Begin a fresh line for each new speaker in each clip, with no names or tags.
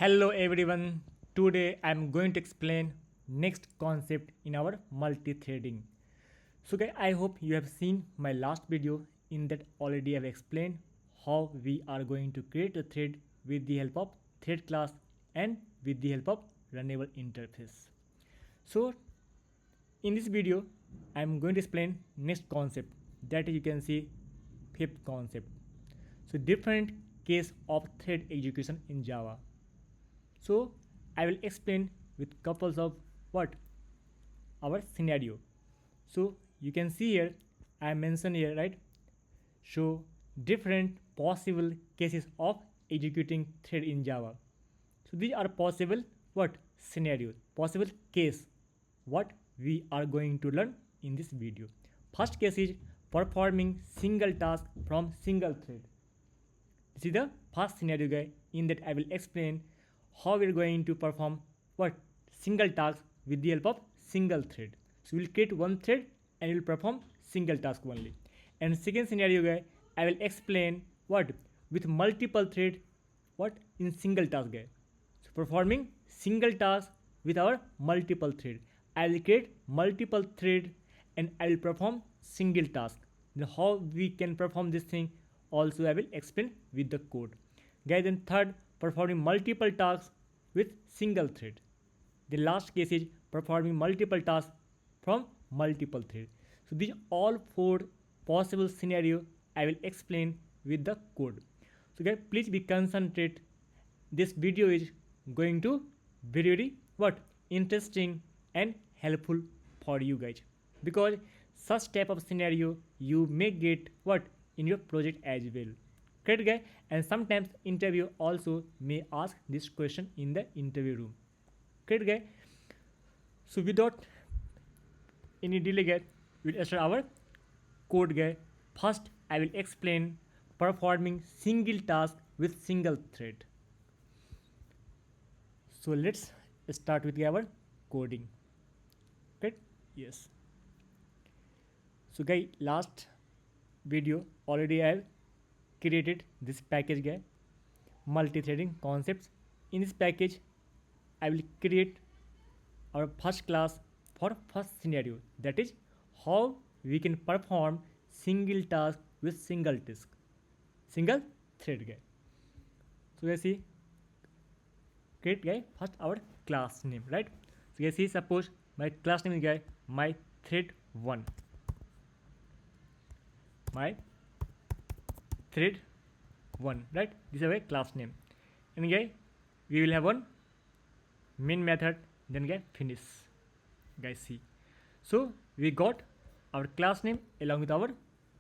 Hello everyone. Today I am going to explain next concept in our multi-threading. So guys, I hope you have seen my last video. In that already I have explained how we are going to create a thread with the help of thread class and with the help of runnable interface. So in this video I am going to explain next concept, that is you can see fifth concept. So different case of thread execution in Java. So I will explain with couples of what our scenario. So you can see here I mentioned here, right? So different possible cases of executing thread in Java. So these are possible what scenarios, possible case what we are going to learn in this video. First case is performing single task from single thread. This is the first scenario guy. In that I will explain how we are going to perform what single task with the help of single thread. So we will create one thread and we will perform single task only. And second scenario guy, I will explain what with multiple thread what in single task guy. So performing single task with our multiple thread. I will create multiple thread and I will perform single task. Then how we can perform this thing also I will explain with the code. Guys, then third, performing multiple tasks with single thread. The last case is performing multiple tasks from multiple thread. So these all four possible scenario I will explain with the code. So guys, please be concentrate. This video is going to very what interesting and helpful for you guys, because such type of scenario you may get what in your project as well. Correct guy? And sometimes interview also may ask this question in the interview room. Correct guy? So without any delay guy, we'll start our code guy. First I will explain performing single task with single thread. So let's start with our coding. Okay? Yes. So guy, last video already I have created this package guy, multi-threading concepts. In this package I will create our first class for first scenario, that is how we can perform single task with single thread guy. So you see create guy first our class name, right? So you see suppose my class name is guy my thread 1, my thread 1, right? This is our class name. And guy we will have one main method, then guy finish. Guys see, so we got our class name along with our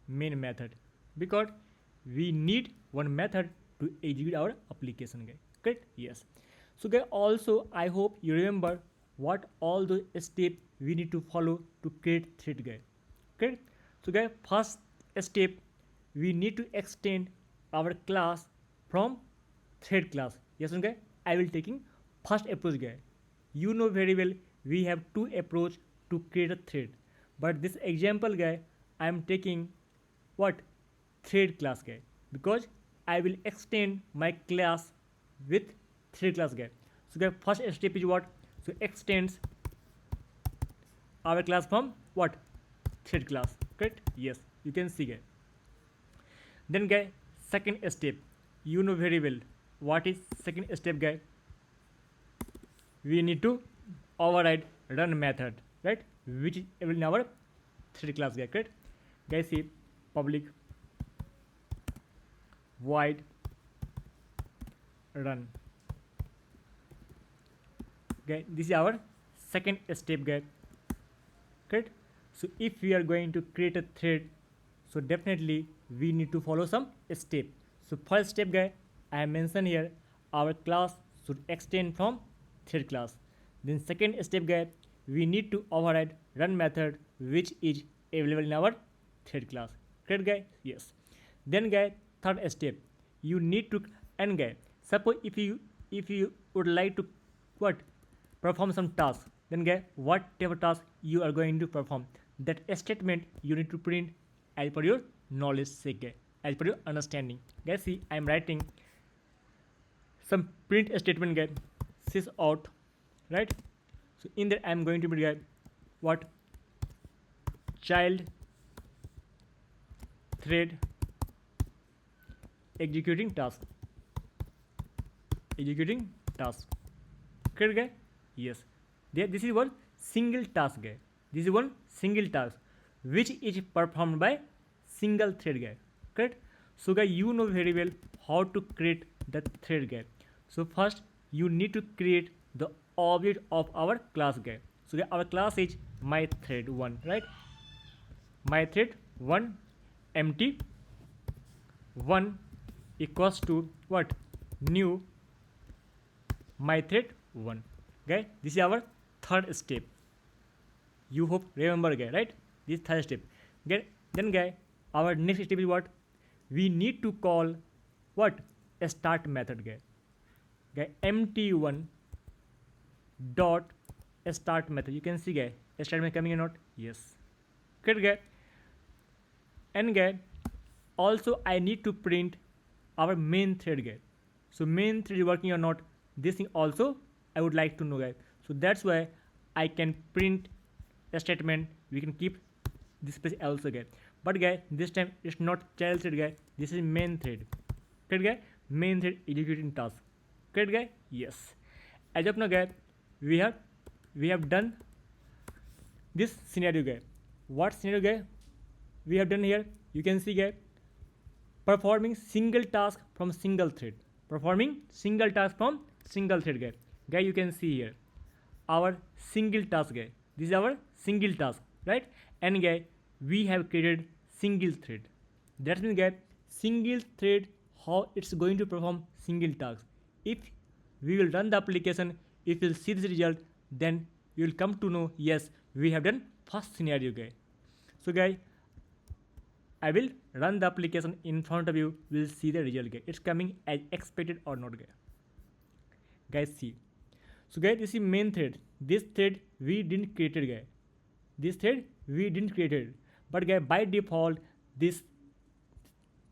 main method, because we need one method to execute our application guy. Correct? Yes. So guy, also I hope you remember what all the steps we need to follow to create thread guy. Correct? So guy, first step we need to extend our class from thread class. Yes okay, I will taking first approach guy. You know very well we have two approach to create a thread, but this example guy I am taking what thread class guy, because I will extend my class with thread class guy. So guy, first step is what? So extends our class from what thread class. Correct? Yes, you can see guy. Then guy, second step, you know very well what is second step guy. We need to override run method, right? Which is in our thread class guy. Correct? Guys see public void run. Okay, this is our second step guy. Correct? So if we are going to create a thread, so definitely we need to follow some step. So first step guy I mentioned here, our class should extend from thread class. Then second step guy, we need to override run method which is available in our thread class. Correct guy? Yes. Then guy, third step, you need to end guy. Suppose if you would like to what perform some task, then guy whatever task you are going to perform, that statement you need to print as per your knowledge sake guy, as per your understanding. Guys see I am writing some print statement guy, sys out, right? So in that I'm going to be guy what child thread executing task, correct guy? Yes, there this is one single task guy, this is one single task which is performed by single thread guy, correct? So guy, you know very well how to create the thread guy. So first you need to create the object of our class guy. So guy, our class is my thread 1, right? My thread 1 empty 1 equals to what, new my thread 1 guy. This is our third step, you hope remember guy, right? This third step guy. Then guy, our next step is what, we need to call what, a start method guy. Empty1 dot start method, you can see guy start method coming or not, yes, good guy. And guy, also I need to print our main thread guy. So main thread is working or not, this thing also I would like to know guy. So that's why I can print a statement, we can keep this place also guy. But guy, this time it's not child thread guy, this is main thread, correct guy? Main thread executing task, correct guy? Yes. As of now guy, we have done this scenario guy. What scenario guy we have done here? You can see guy, performing single task from single thread, performing single task from single thread guy. Guy, you can see here our single task guy, this is our single task, right? And guy, we have created single thread. That means guy, single thread, how it's going to perform single task. If we will run the application, if you'll see this result, then you will come to know, yes, we have done first scenario guy. So guy, I will run the application in front of you, will see the result guy, it's coming as expected or not guy. Guys, see. So guys, this is main thread, this thread we didn't create it guy, this thread we didn't create it, but guy, by default this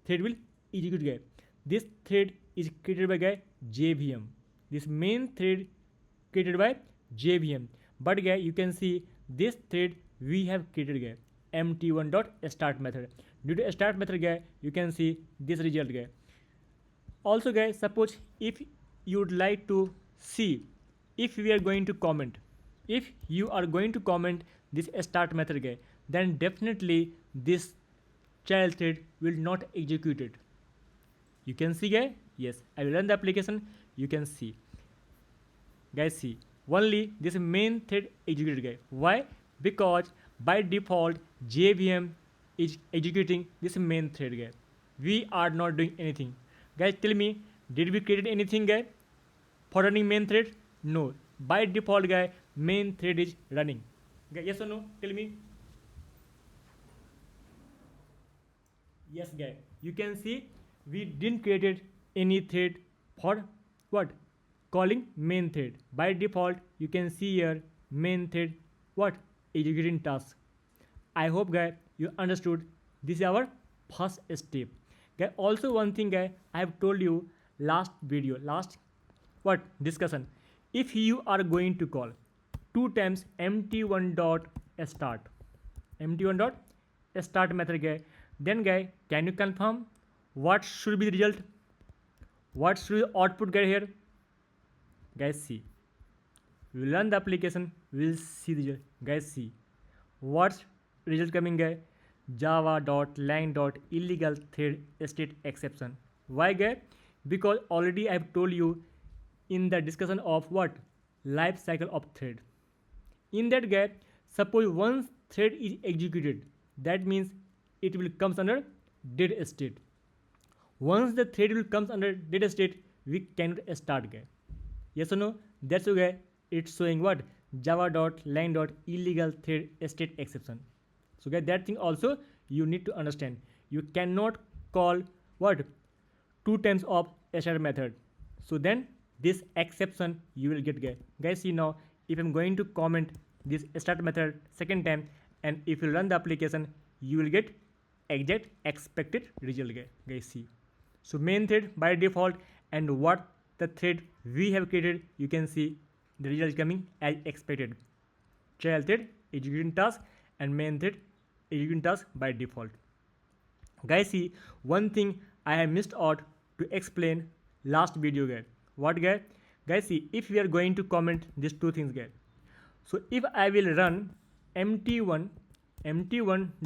thread will execute guy. This thread is created by guy JVM, this main thread created by JVM. But guy, you can see this thread we have created guy, empty1 dot start method. Due to start method guy, you can see this result guy. Also guy, suppose if you would like to see, if we are going to comment, if you are going to comment this start method guy, then definitely this child thread will not execute it. You can see guy, yes, I will run the application, you can see guys, see only this main thread executed guy. Why? Because by default JVM is executing this main thread guy, we are not doing anything. Guys, tell me, did we create anything guy for running main thread? No, by default guy, main thread is running guy. Yes or no? Tell me. Yes guy, you can see we didn't create any thread for what, calling main thread. By default you can see here main thread what, executing task. I hope guy you understood. This is our first step guy. Also one thing guy, I have told you last video, last what discussion, if you are going to call 2 times empty1 dot start, empty1 dot start method guy, then guy, can you confirm what should be the result, what should be the output guy here? Guys, see, we will run the application, we will see the result. Guys, see what's result coming guy, java.lang.illegal thread state exception. Why guy? Because already I have told you in the discussion of what, life cycle of thread. In that guy, suppose once thread is executed, that means it will comes under dead state. Once the thread will comes under dead state, we cannot start guy. Yes or no? That's why it's showing what, java.lang.illegal thread state exception. So guys, that thing also you need to understand. You cannot call what, 2 times of start method. So then this exception you will get guy. Guys, see now, if I'm going to comment this start method second time, and if you run the application, you will get exact expected result guy. Guys, see. So main thread by default, and what the thread we have created, you can see the result coming as expected. Child thread executing task and main thread executing task by default. Guys, see one thing I have missed out to explain last video, guys. What, guys? Guys, see if we are going to comment these two things, guys. So if I will run mt1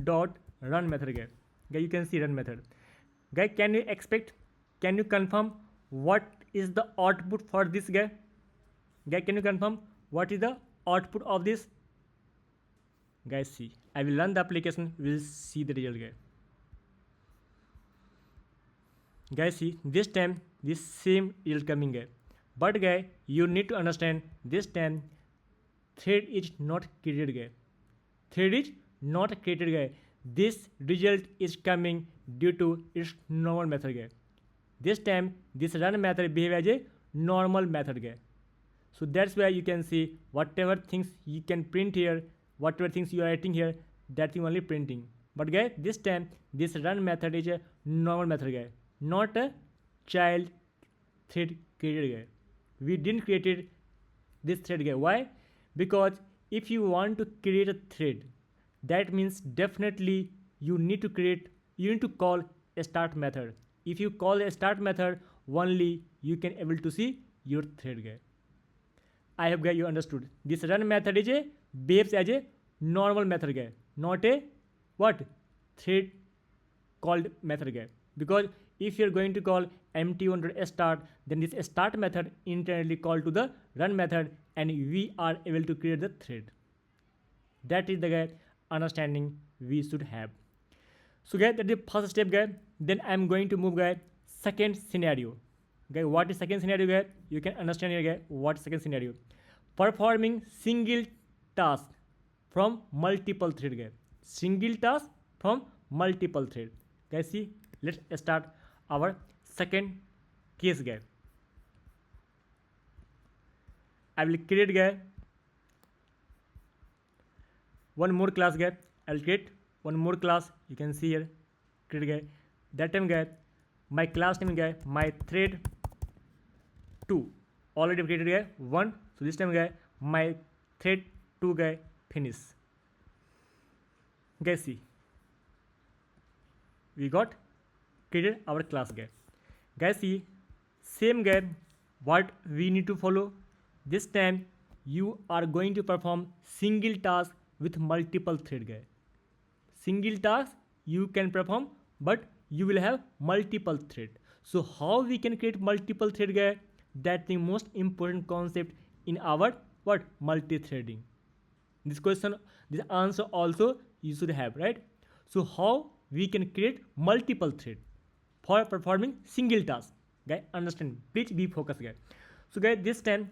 dot run method, guys, you can see run method. Guys, can you expect, can you confirm what is the output for this, guy? Guys, can you confirm what is the output of this? Guys, see I will run the application, we will see the result, guys. Guys, see this time this same result coming, guys. But guys, you need to understand this time thread is not created, guys. Thread is not created, guys. This result is coming due to its normal method, guys. This time this run method behave as a normal method, guys. So that's why you can see whatever things you can print here, whatever things you are writing here, that thing only printing. But guys, this time this run method is a normal method, guys, not a child thread created, guys. We didn't create this thread, guys. Why? Because if you want to create a thread, that means definitely you need to call a start method. If you call a start method, only you can able to see your thread, guys. I hope, guys, you understood. This run method is a behaves as a normal method, guys, not a what thread called method, guys. Because if you are going to call mt1.start, then this start method internally called to the run method, and we are able to create the thread. That is the, guys, understanding we should have. So guys, that is the first step, guys. Then I am going to move, guys, second scenario. Guys, what is second scenario, guys? You can understand here, guys, what second scenario. Performing single task from multiple thread, guys. Single task from multiple thread. Guys, see, let's start our second case, guys. I will create, guys, one more class, guys. I will create one more class. You can see here, create, guys. That time, guys, my class name, guys, my thread 2 already created, guys, 1. So this time, guys, my thread 2, guys, finish. Guys, see, we got created our class, guys. Guys, see, same, guys, what we need to follow. This time you are going to perform single task with multiple thread, guys. Single task you can perform, but you will have multiple thread. So how we can create multiple thread, guys? That's the most important concept in our what multi-threading. This question, this answer also you should have, right? So how we can create multiple thread for performing single task, guys? Understand? Please be focused, guys. So guys, this time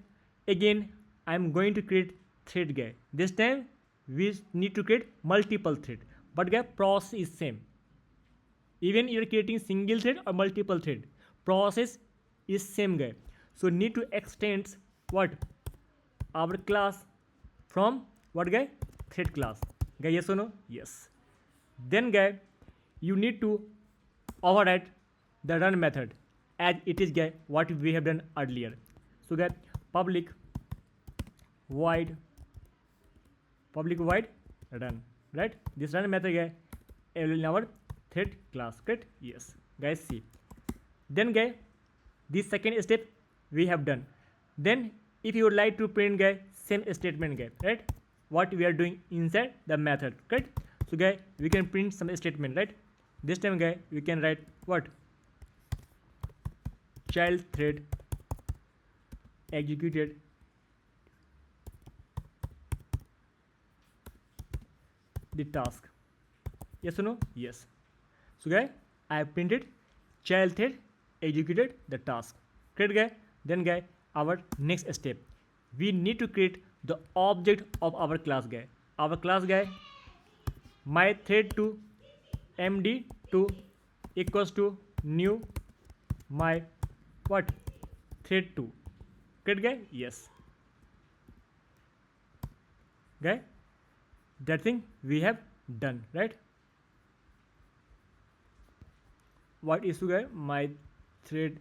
again I am going to create thread, guys. This time we need to create multiple thread, but guys, process is same. Even you are creating single thread or multiple thread, process is same, guys. So need to extend what our class from what, guys? Thread class, guys. Yes or no? Yes. Then, guys, you need to override the run method as it is, guys, what we have done earlier. So guys, public void run, right? This run method, guys, in our thread class, correct? Yes. Guys, see. Then, guys, this second step we have done. Then if you would like to print, guys, same statement, guys, right? What we are doing inside the method, correct? So guys, we can print some statement, right? This time, guys, we can write what? Child thread executed the task. Yes or no? Yes. So guys, I have printed child thread executed the task. Correct, guys? Then, guys, our next step, we need to create the object of our class, guys. Our class, guys, my thread 2 md2 equals to new my what? Thread 2. Correct, guys? Yes. Guys, that thing we have done, right? What issue, guys? My thread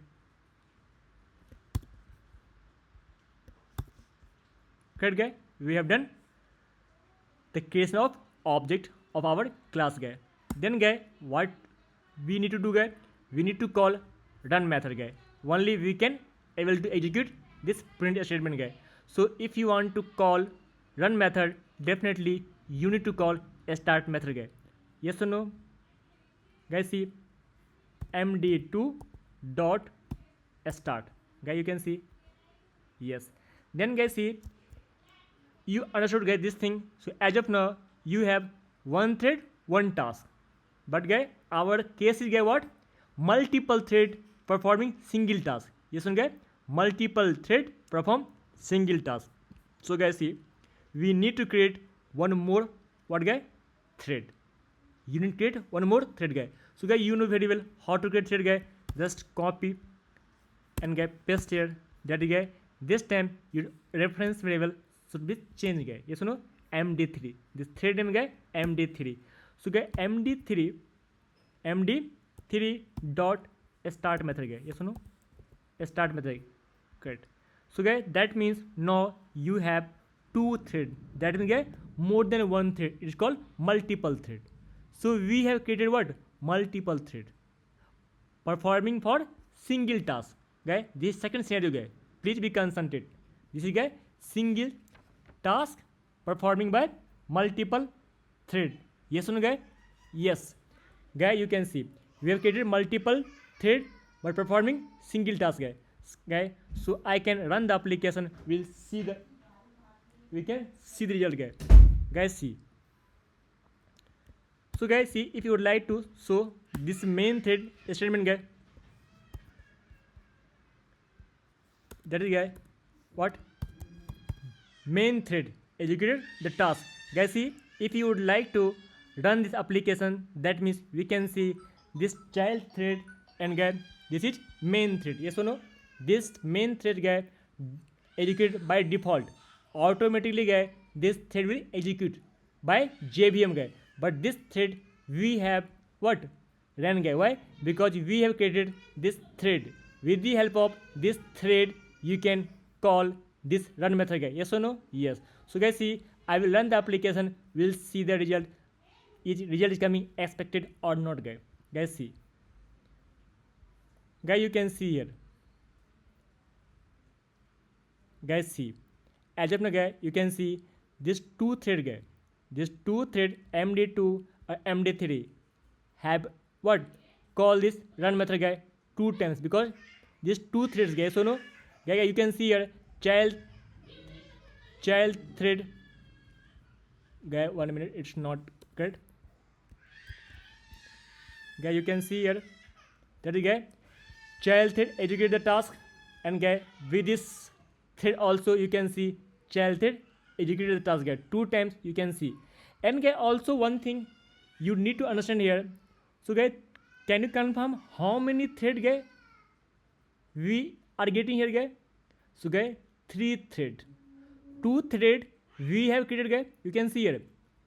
correct guy? We have done the creation of object of our class guy. Then guy, what we need to do guy? We need to call run method guy. Only we can able to execute this print statement guy. So if you want to call run method, definitely you need to call a start method guy. Yes or no? Guys, see md2 dot start guy, you can see. Yes. Then guys, see you understood guys this thing. So as of now you have one thread, one task, but guy our case is guy what? Multiple thread performing single task. Yes or no guy? Multiple thread perform single task. So guys, see we need to create one more what guy? Thread. You need to create one more thread guy. So guy, you know very well how to create thread guy. Just copy and guy paste here. That guy, this time your reference variable should be changed guy. Yes or no? md3. This thread name guy md3. So guy md3 dot start method guy. Yes or no? Start method. Correct. So guy, that means now you have two thread. That means guy more than one thread. It is called multiple thread. So we have created what? Multiple thread performing for single task. Guy, this second scenario guy, please be concentrated. This is guy single task performing by multiple thread. Yes or no guy? Yes. Guy, you can see we have created multiple thread but performing single task guy. So I can run the application. We can see the result guy. Guys, see. So guys, see if you would like to show this main thread statement guy. That is guy what? Main thread executed the task. Guys, see if you would like to run this application, that means we can see this child thread and guy this is main thread. Yes or no? This main thread guy executed by default. Automatically guy this thread will execute by JVM guy. But this thread we have what? Run guy. Why? Because we have created this thread. With the help of this thread you can call this run method guy. Yes or no? Yes. So guys, see I will run the application. We'll see the result. Result is coming expected or not guy. Guys, see. Guy, you can see here. Guys, see. As of now guy, you can see this two thread guy. This two thread md2 or md3 have what? Call this run method guy two times because these two threads guys. So no guy, you can see here child thread guy. 1 minute, it's not correct guy. You can see here that is guy child thread execute the task, and guy with this thread also you can see child thread executed the task guy two times you can see. And guy also one thing you need to understand here. So guy, can you confirm how many thread guy we are getting here guy? So guy, three thread. Two thread we have created guy. You can see here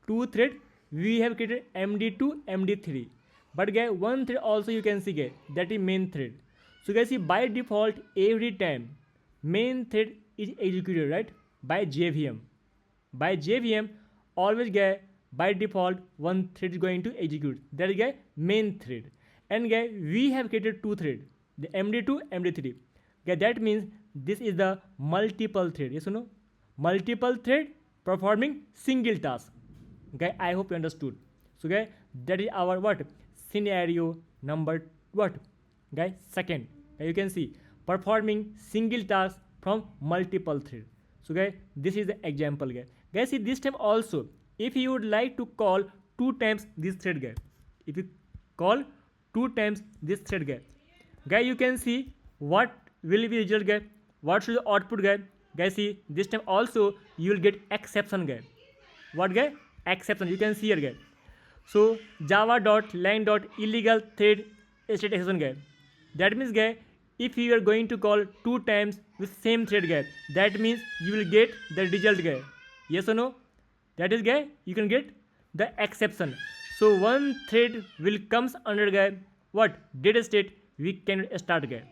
two thread we have created md2 md3, but guy one thread also you can see guy, that is main thread. So guys, see by default every time main thread is executed right by JVM. By JVM always guy by default one thread is going to execute, that is guy main thread. And guy we have created two thread, the md2 md3 guy. That means this is the multiple thread. Yes or no? Multiple thread performing single task guy. I hope you understood. So guy, that is our what? Scenario number what guy? Second. You can see performing single task from multiple thread. So guys, this is the example guy. Guys, see this time also if you would like to call two times this thread guy, if you call two times this thread guy, you can see what will be result guy, what should the output guy. Guys, see this time also you will get exception guy. What guy? Exception. You can see here guy. So java.lang.illegal thread state exception guy. That means guy, if you are going to call two times with same thread guy, that means you will get the result guy. Yes or no? That is guy, you can get the exception. So one thread will comes under guy what? Data state we can start guy.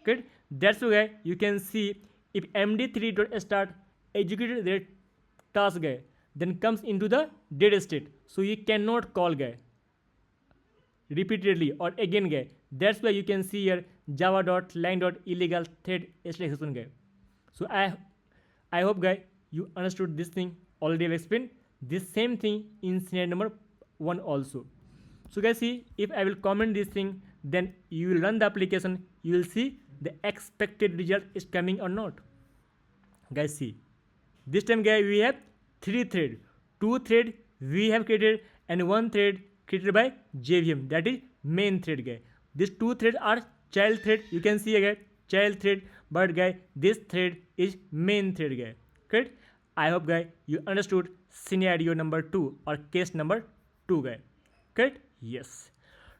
Okay, that's why you can see if md3.start executed their task guy, then comes into the dead state, so you cannot call guy repeatedly or again guy. That's why you can see here java.line.illegal thread exception guy. So I hope guy you understood this thing. Already I've explained this same thing in scenario number 1 also. So guys, see, if I will comment this thing, then you will run the application, you will see the expected result is coming or not. Guys, see, this time guys we have 3 thread, 2 thread we have created and 1 thread created by JVM, that is main thread guy. These 2 threads are child thread, you can see again child thread, but guy this thread is main thread guy. Correct? I hope guy you understood scenario number 2 or case number 2 guy. Correct? Yes.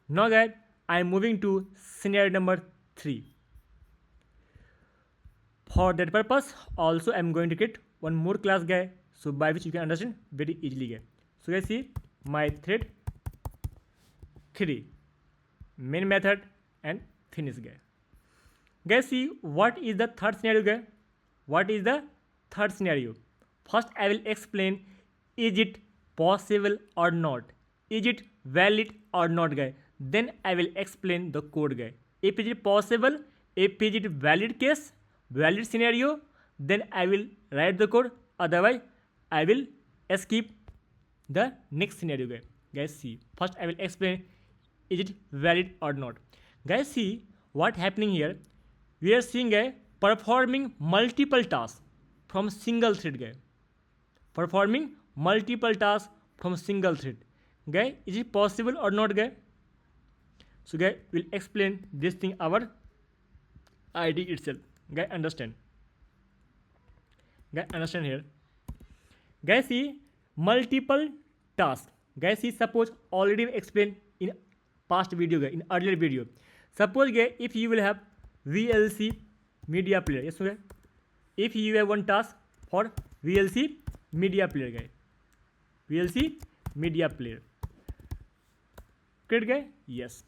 Now guys I am moving to scenario number 3. For that purpose also I am going to create one more class guy, so by which you can understand very easily guy. So guys, see my thread 3 main method and finish guy. Guys, see what is the third scenario guy. What is the third scenario? First I will explain, is it possible or not, is it valid or not guy, then I will explain the code guy. If it is possible, if it is valid case, valid scenario, then I will write the code, otherwise I will skip the next scenario guy. Guys, see, first I will explain is it valid or not. Guys, see what happening here. We are seeing a performing multiple tasks from single thread guy. Performing multiple tasks from single thread. Guy, is it possible or not guy? So guy will explain this thing our ID itself. Guy understand. Guy understand here. Guys, see multiple tasks. Guys, see suppose already explained in past video guy, in earlier video. Suppose guy if you will have VLC media player. Yes guy. If you have one task for VLC media player guy. VLC media player. Correct guy? Yes.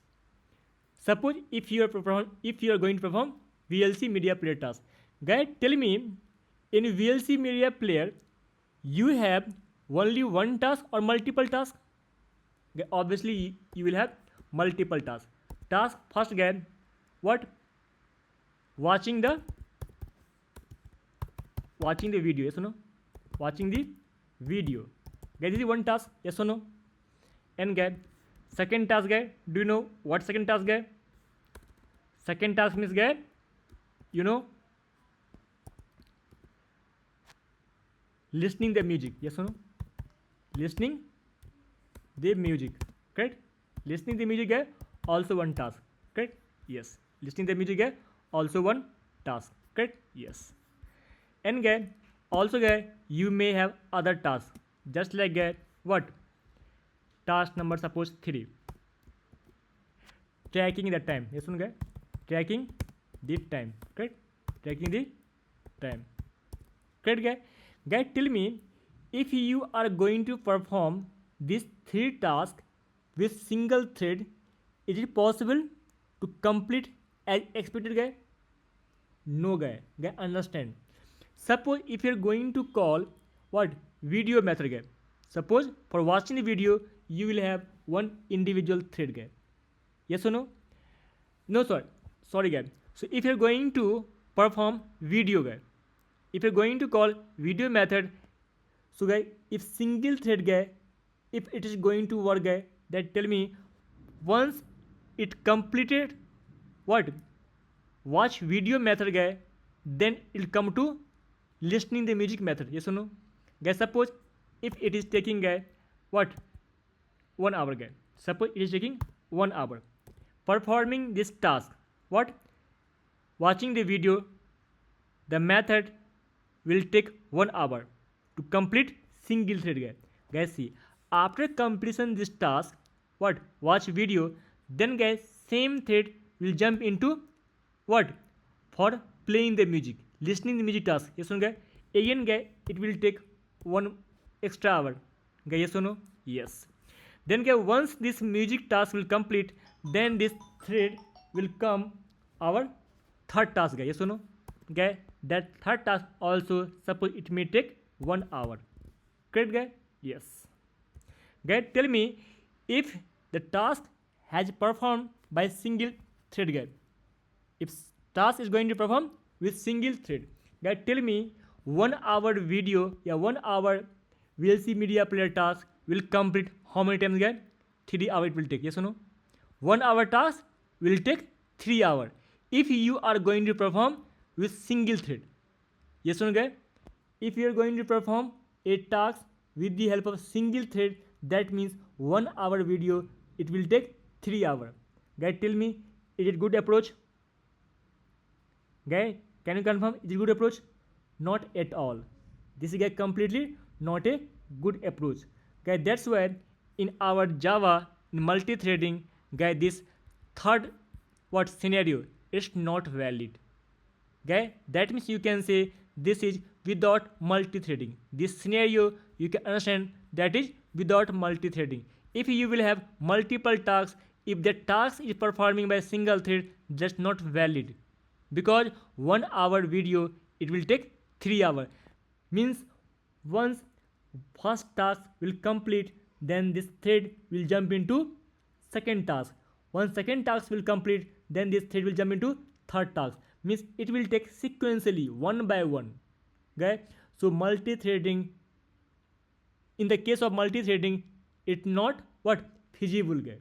Suppose if you are going to perform VLC media player task. Guys, tell me in VLC media player you have only one task or multiple tasks? Obviously you will have multiple tasks. Task first guy, what? Watching the video, yes or no? Watching the video. Guys, this is one task, yes or no? And guy, second task guy, do you know what second task guy? Second task means guy, you know, listening the music, yes or no? Listening the music, correct? Listening the music guy, also one task, correct? Yes. Listening the music guy, also one task, correct? Yes. And guy, also guy, you may have other tasks, just like guy, what? Task number suppose 3. Tracking the time, yes or no guy? Tracking the time, correct? Tracking the time, correct guy? Guy, tell me if you are going to perform these 3 tasks with single thread, is it possible to complete as expected guy? No guy. Guy, understand. Suppose if you are going to call what? Video method guy. Suppose for watching the video you will have one individual thread guy. Yes or no? No, sorry guy. So if you are going to perform video guy, if you are going to call video method, so guy, if single thread guy, if it is going to work guy, that tell me once it completed what? Watch video method guy, then it will come to listening the music method, yes or no? Guys, suppose if it is taking guy what? 1 hour guy. Suppose it is taking 1 hour. Performing this task, what? Watching the video, the method will take 1 hour to complete single thread guy. Guys, see, after completion this task, what? Watch video, then guys same thread will jump into what? For playing the music, listening the music task, yes or no guy? Again guy, it will take 1 extra hour guy, yes or no? Yes. Then guy, once this music task will complete, then this thread will come our third task guy, yes or no? Guy, that third task also, suppose it may take 1 hour. Correct guy? Yes. Guy, tell me, if the task has performed by single thread guy, if task is going to perform with single thread, guy, tell me 1 hour video, 1 hour VLC media player task will complete how many times guy? 3 hours it will take. Yes or no? 1 hour task will take 3 hours if you are going to perform with single thread. Yes or no guy? If you are going to perform a task with the help of single thread, that means 1 hour video it will take 3 hours. Guy, tell me, is it good approach? Guy, can you confirm, is it good approach? Not at all. This is completely not a good approach. Guy, that's why in our Java, in multi-threading, guy, this third scenario is not valid. Guy, that means you can say this is without multi-threading. This scenario you can understand that is without multi-threading. If you will have multiple tasks, if the task is performing by single thread, that's not valid, because 1 hour video it will take 3 hours. Means once first task will complete, then this thread will jump into second task. Once second task will complete, then this thread will jump into third task. Means it will take sequentially one by one. Okay? So multi-threading, in the case of multi-threading, it's not feasible guy.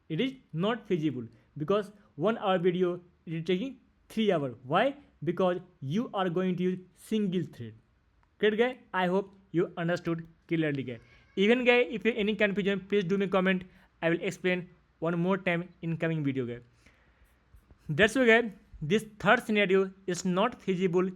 It is not feasible because 1 hour video it is taking 3 hours. Why? Because you are going to use single thread. Great guy? I hope you understood clearly guy. Even guy, if you have any confusion, please do me comment. I will explain one more time in coming video guy. That's why guy, this third scenario is not feasible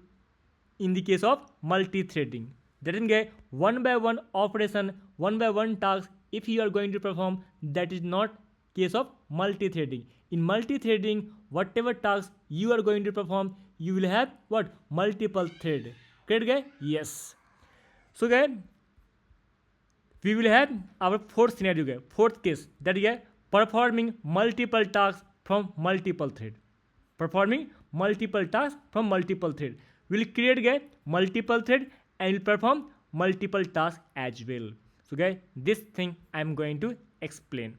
in the case of multi-threading. That is guy, one by one operation, one by one task, if you are going to perform, that is not case of multi-threading. In multi-threading, whatever task you are going to perform, you will have multiple thread. Correct guy? Yes. So guy, we will have our fourth scenario guy, fourth case, that is guy, performing multiple tasks from multiple thread. Performing multiple tasks from multiple thread. We will create guy multiple thread and will perform multiple tasks as well. So guy, this thing I am going to explain.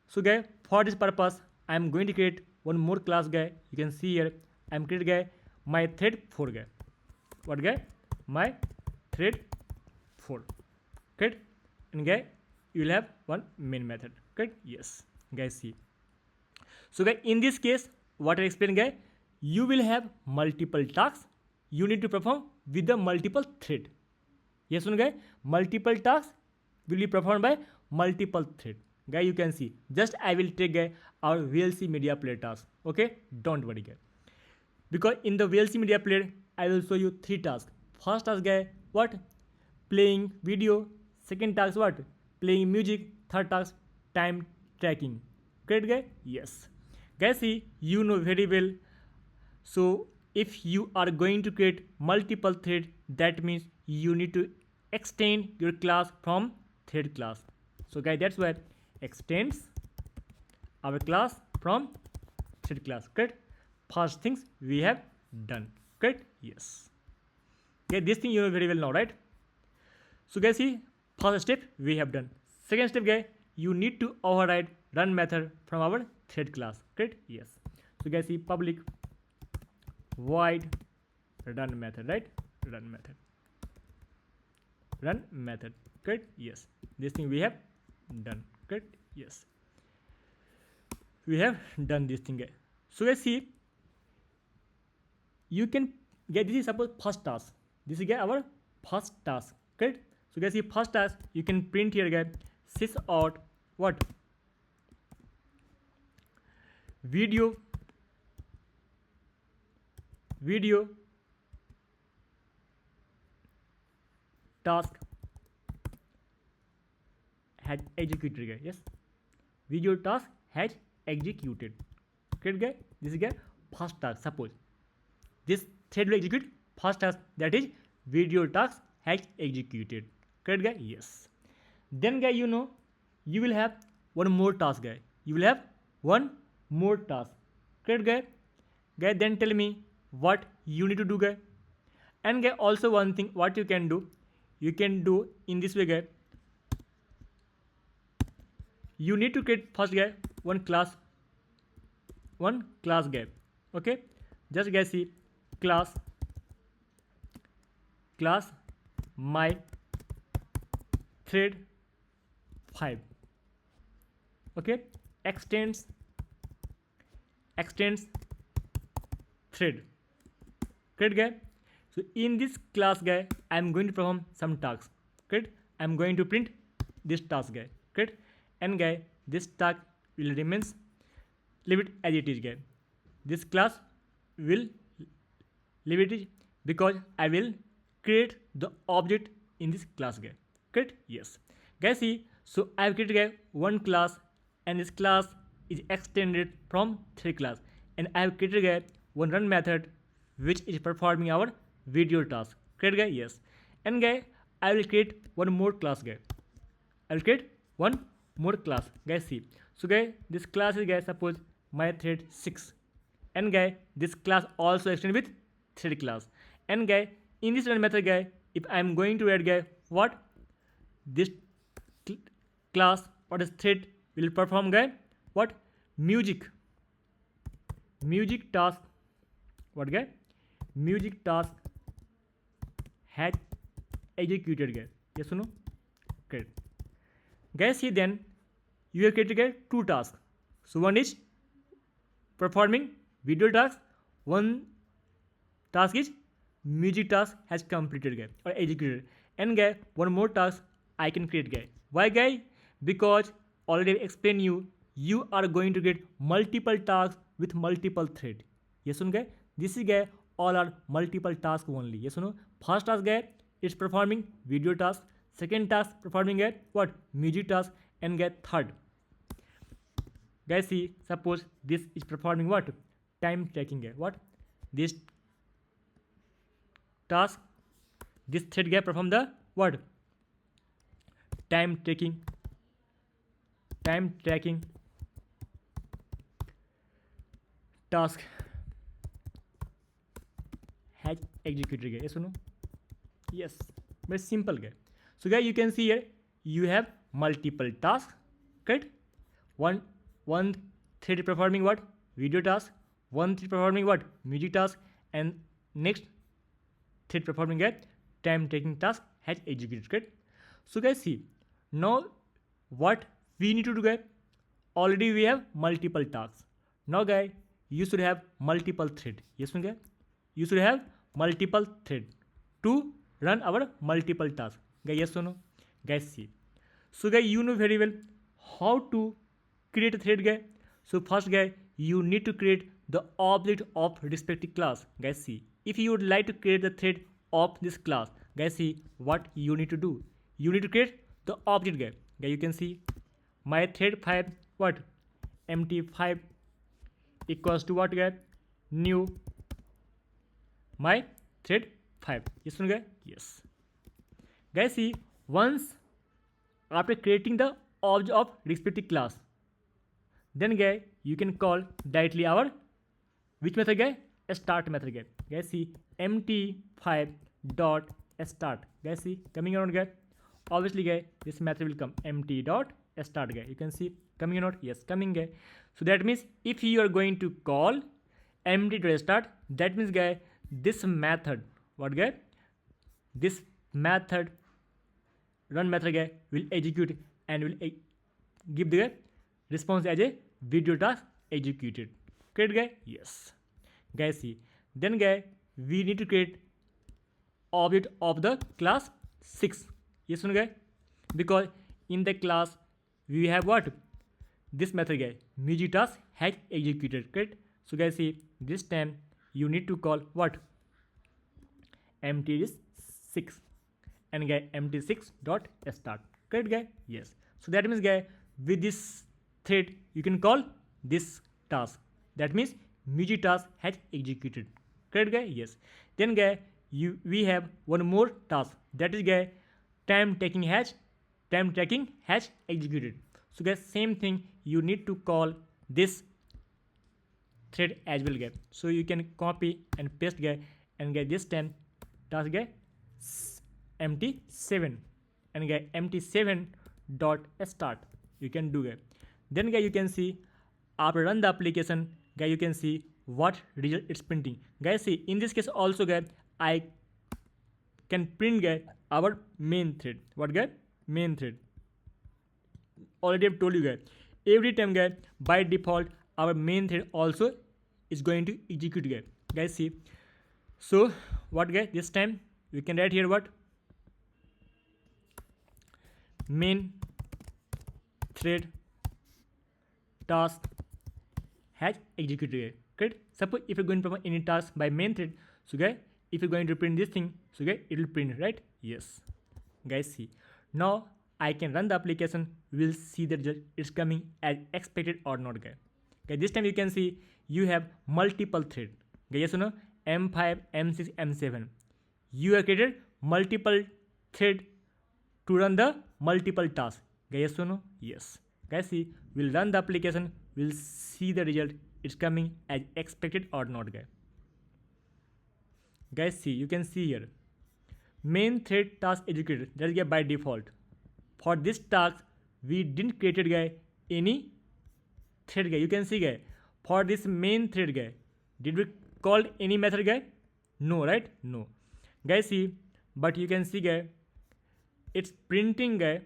So guy, for this purpose, I am going to create one more class guy. You can see here, I am creating guy my thread 4 guy. What guy? My thread 4. Correct? And guy, you will have one main method. Correct? Yes. Guys, see. So guy, in this case, what I explain guy, you will have multiple tasks. You need to perform with the multiple thread. Yes or no guy? Multiple tasks will be performed by multiple thread. Guy, you can see. Just I will take guy our VLC media player task. Okay? Don't worry guy. Because in the VLC media player, I will show you 3 tasks. First task guy, playing video. Second task playing music. Third task, time tracking. Correct guy? Yes. Guys, see, you know very well. So if you are going to create multiple thread, that means you need to extend your class from thread class. So guys, that's why extends our class from thread class. Correct? First things we have done. Correct? Yes. Okay, this thing you know very well now, right? So guys, see, first step we have done. Second step guys, you need to override run method from our thread class. Correct? Yes. So guys, see, public void run method, right? Run method. Run method. Correct? Yes. This thing we have done. Correct? Yes. We have done this thing guys. So guys, see, you can get this is suppose first task. This is our first task. Correct? So guys, see, first task you can print here guys, sys out video task has executed guys. Yes, video task has executed. Correct guys? This is guys first task. Suppose this thread will execute first task, that is video task has executed. Correct guys? Yes. Then guys, you know you will have one more task guys. You will have one more task. Correct guys? Guys, then tell me what you need to do guys. And guys, also one thing what you can do in this way guys, you need to create first guys one class guys. Okay, just guys see class my thread 5. Okay, extends thread. Great guy. So in this class guy, I am going to perform some tasks. Great. I am going to print this task guy. Great. And guy, this task will remains leave it as it is guy. This class will leave it because I will create the object in this class guy. Great. Yes. Guys see. So I have created guy one class, and this class is extended from 3 class, and I have created guy one run method which is performing our video task. Great guy. Yes. And guy, I will create one more class guy. I will create one more class. Guys see. So guy, this class is guy suppose my thread 6, and guy this class also extended with thread class. And guy in this run method guy, if I am going to add guy what this class or this thread will perform guy what music task. What guy? Music task had executed guy. Yes or no? Great. Guys see, then you have created guy 2 tasks. So one is performing video task, one task is music task has completed guy or executed, and guy one more task I can create guy. Why guy? Because already explain you are going to get multiple tasks with multiple thread. Yes or no guy? This is guy all are multiple tasks only. Yes or no? First task guy is performing video task, second task performing guy what music task, and guy third guys see suppose this is performing what time tracking guy. What this task, this thread guy perform the what time tracking task has executed guy. Yes or no? Yes. Very simple guy. So guys, you can see here you have multiple tasks. Correct? One thread performing what video task, one thread performing what music task, and next thread performing a time taking task has executed. Correct? So guys see, now what we need to do guys, already we have multiple tasks. Now guys, you should have multiple thread. Yes or no guys? You should have multiple thread to run our multiple tasks. Guys, yes or no? Guys see. So guys, you know very well how to create a thread guy. So first guy, you need to create the object of respective class. Guys see, if you would like to create the thread of this class, guys see what you need to do. You need to create the object guy. Guys, you can see my thread 5 what empty 5 equals to what guy new my thread 5. Yes or no guy? Yes. Guys see, once after creating the object of respective class, then guy you can call directly our which method guy? Start method guy. Guys see empty5 dot start. Guys see coming around guy. Obviously guy this method will come empty dot start guy. You can see coming or not? Yes, coming guy. So that means if you are going to call empty dot start, that means guy this method what guy? This method run method guy will execute and will give the response as a video task executed. Correct guy? Yes. Guys see, then guy we need to create object of the class 6. Yes or no guy? Because in the class we have what this method guy music task has executed. Correct? So guys see, this time you need to call what empty is 6 and guy empty 6 dot start. Correct guy? Yes. So that means guy with this thread you can call this task. That means music task has executed. Correct guy? Yes. Then guy we have one more task, that is guy time tracking has executed. So guys same thing you need to call this thread as well guy. So you can copy and paste guy, and guy this time task guy empty7 and guy empty7 dot start you can do guy. Then guy you can see after run the application guy you can see what result it's printing. Guys see in this case also guy I can print guy our main thread. What guy? Main thread. Already I've told you guys every time guy by default our main thread also is going to execute guy. Guys see so what guy this time we can write here what main thread task has executed guy. Correct? Suppose if you're going to perform any task by main thread, so guys if you're going to print this thing, so guys it will print, right? Yes. Guys see now I can run the application, we'll see the result it's coming as expected or not guys. Okay, this time you can see you have multiple thread. Okay, yes or no? M5, M6, M7. You have created multiple thread to run the multiple tasks. Okay, yes or no? Yes. Guys see we'll run the application, we'll see the result it's coming as expected or not guys. Guys see you can see here main thread task executed, that is by default. For this task we didn't created guy any thread guy. You can see guy for this main thread guy did we call any method guy? No, right? No. Guys see but you can see guy it's printing guy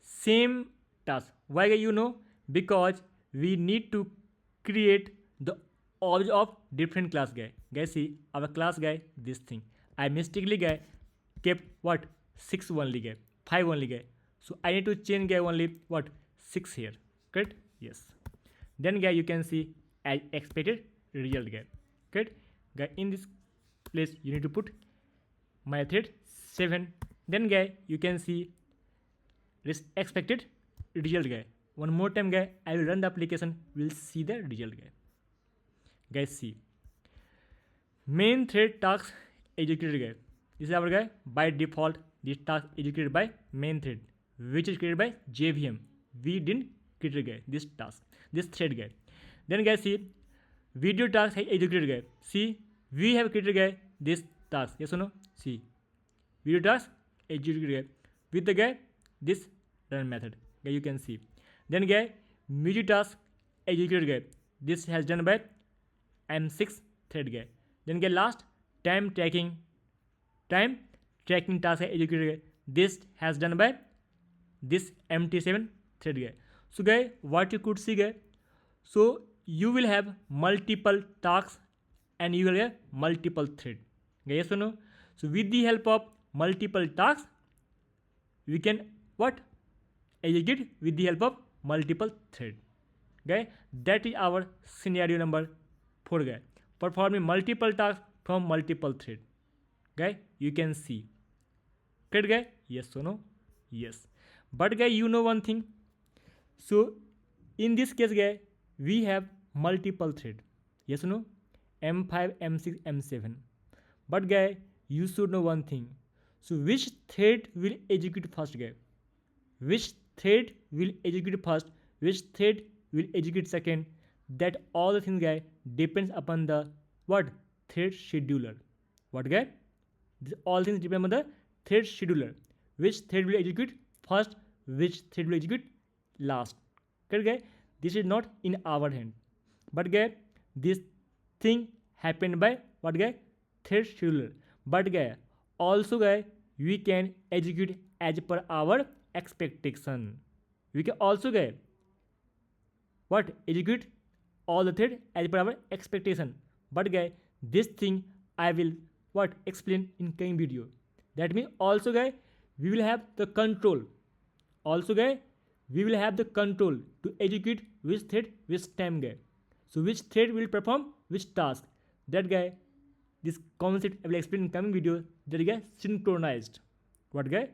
same task. Why guy you know? Because we need to create the object of different class guy. Guys see our class guy this thing I mistakenly guy kept what 6 only guy 5 only guy, so I need to change guy only what 6 here. Correct? Yes. Then guy you can see as expected result guy. Correct? Guy in this place you need to put my thread 7. Then guy you can see this expected result guy. One more time guy I will run the application, we'll see the result guy. Guys see main thread task executed guy. This is our guy by default this task executed by main thread which is created by JVM. We didn't create guy this task this thread guy. Then guys see video task executed guy. See we have created guy this task. Yes or no? See video task executed guy with the guy this run method guy you can see. Then guy music task executed guy. This has done by M6 thread guy. Then guy last time tracking task executed guy. This has done by this MT7 thread guy. So guy what you could see guy, so you will have multiple tasks and you will have multiple thread. Okay, yes or no? So with the help of multiple tasks we can what execute with the help of multiple thread. Okay, that is our scenario number 4 guy, performing multiple tasks from multiple thread. Okay, you can see. Correct guy? Yes or no? Yes. But guy you know one thing, so in this case guy we have multiple thread. Yes or no? M5, M6, M7. But guy you should know one thing, so which thread will execute first guy? Which thread will execute first, which thread will execute second, that all the things guy depends upon the what thread scheduler. What guy? This all things depend on the thread scheduler. Which thread will execute first, which thread will execute last. Correct guy? This is not in our hand. But guy this thing happened by what guy? Thread scheduler. But guy also guy we can execute as per our expectation. We can also guy what execute all the thread as per our expectation. But guy this thing I will what explain in coming video. That means also guy we will have the control. Also guy we will have the control to execute which thread which time guy. So which thread will perform which task. That guy this concept I will explain in coming video. That guy synchronized. What guy?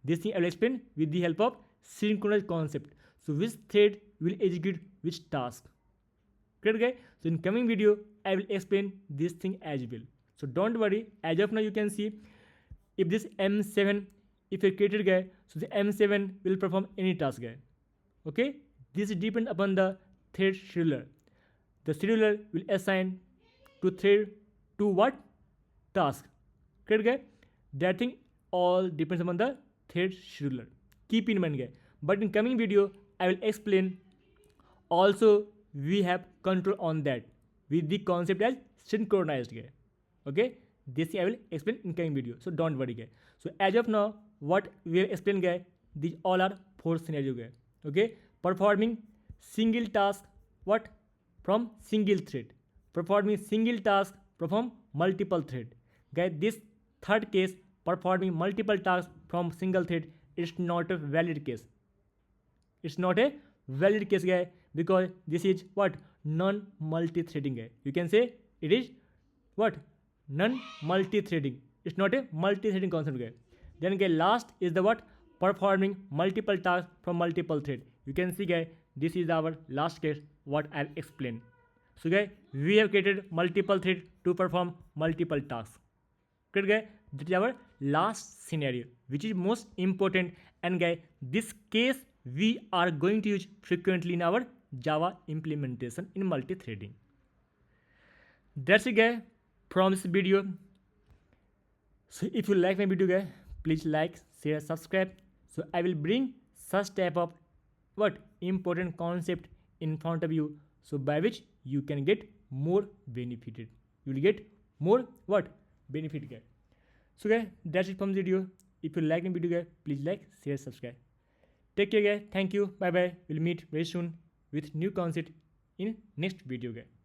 This thing I will explain with the help of synchronized concept. So which thread will execute which task. Correct guy? So in coming video I will explain this thing as well. So don't worry, as of now you can see if this M7 if a created guy, so the M7 will perform any task guy. Okay, this depends upon the thread scheduler. The scheduler will assign to thread to what task. Correct guy? That thing all depends upon the thread scheduler. Keep in mind guy. But in coming video, I will explain. Also, we have control on that with the concept as synchronized guy. Okay, this I will explain in coming video, so don't worry guy. So as of now, what we will explain guy, these all are 4 scenario guy. Okay, performing single task what from single thread, performing single task from multiple thread guy. This third case, performing multiple tasks from single thread, is not a valid case. It's not a valid case guy, because this is what non multi-threading guy. You can say it is what non multi-threading. It's not a multi-threading concept guy. Then guy, last is the what performing multiple tasks from multiple thread. You can see guy, this is our last case what I'll explain. So guy, we have created multiple thread to perform multiple tasks. Correct guy? That is our last scenario, which is most important. And guy, this case we are going to use frequently in our Java implementation in multi-threading. That's it guy from this video. So if you like my video guy, please like, share, subscribe. So I will bring such type of what important concept in front of you, so by which you can get more benefited. You will get more what benefit guy. So guy, that's it from the video. If you like my video guy, please like, share, subscribe. Take care guy. Thank you. Bye bye. We'll meet very soon with new concept in next video guy.